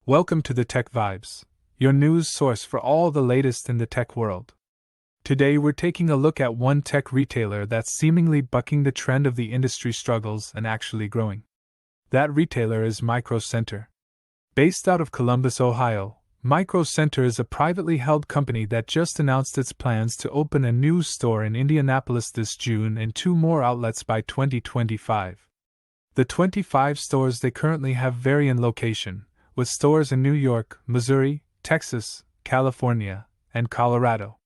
Welcome to the Tech Vibes, your news source for all the latest in the tech world. Today we're taking a look at one tech retailer that's seemingly bucking the trend of the industry struggles and actually growing. That retailer is Micro Center. Based out of Columbus, Ohio, Micro Center is a privately held company that just announced its plans to open a new store in Indianapolis this June and 2 more outlets by 2025. The 25 stores they currently have vary in location, with stores in New York, Missouri, Texas, California, and Colorado.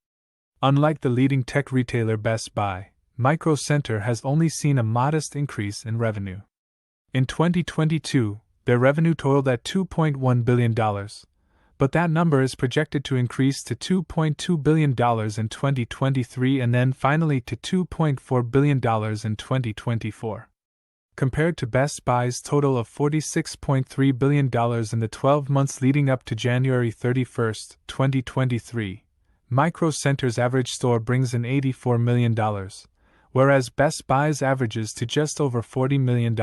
Unlike the leading tech retailer Best Buy, Micro Center has only seen a modest increase in revenue. In 2022, their revenue totaled at $2.1 billion, but that number is projected to increase to $2.2 billion in 2023 and then finally to $2.4 billion in 2024. Compared to Best Buy's total of $46.3 billion in the 12 months leading up to January 31, 2023, Micro Center's average store brings in $84 million, whereas Best Buy's averages to just over $40 million.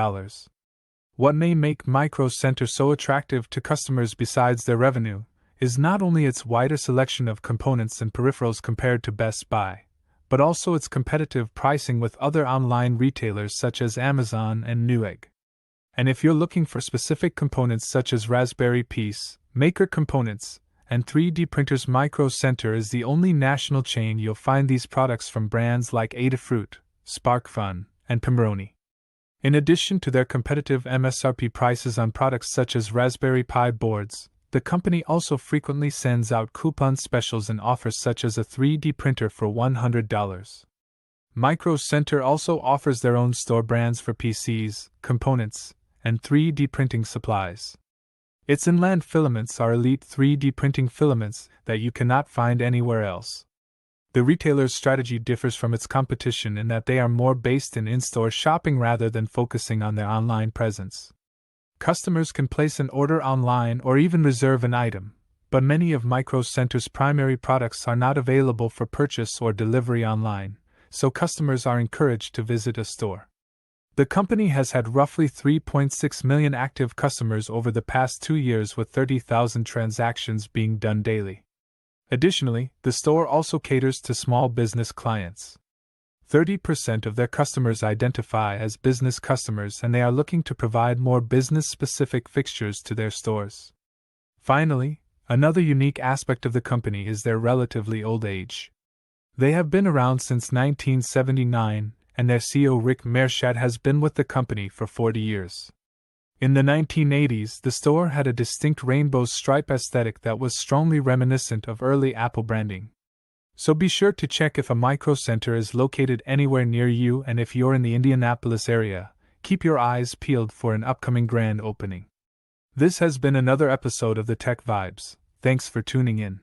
What may make Micro Center so attractive to customers besides their revenue is not only its wider selection of components and peripherals compared to Best Buy, but also its competitive pricing with other online retailers such as Amazon and nWe've. And if you're looking for specific components such as Raspberry Pis, Maker components, and 3D printers, Micro Center is the only national chain you'll find these products from, brands like Adafruit, SparkFun, and Pimoroni. In addition to their competitive MSRP prices on products such as Raspberry Pi boards, the company also frequently sends out coupon specials and offers such as a 3D printer for $100. Micro Center also offers their own store brands for PCs, components, and 3D printing supplies. Its inland filaments are elite 3D printing filaments that you cannot find anywhere else. The retailer's strategy differs from its competition in that they are more based in in-store shopping rather than focusing on their online presence. Customers can place an order online or even reserve an item, but many of Micro Center's primary products are not available for purchase or delivery online, so customers are encouraged to visit a store. The company has had roughly 3.6 million active customers over the past 2 years, with 30,000 transactions being done daily. Additionally, the store also caters to small business clients. 30% of their customers identify as business customers, and they are looking to provide more business-specific fixtures to their stores. Finally, another unique aspect of the company is their relatively old age. They have been around since 1979, and their CEO Rick Mershat has been with the company for 40 years. In the 1980s, the store had a distinct rainbow stripe aesthetic that was strongly reminiscent of early Apple branding. So be sure to check if a Micro Center is located anywhere near you, and if you're in the Indianapolis area, keep your eyes peeled for an upcoming grand opening. This has been another episode of the Tech Vibes. Thanks for tuning in.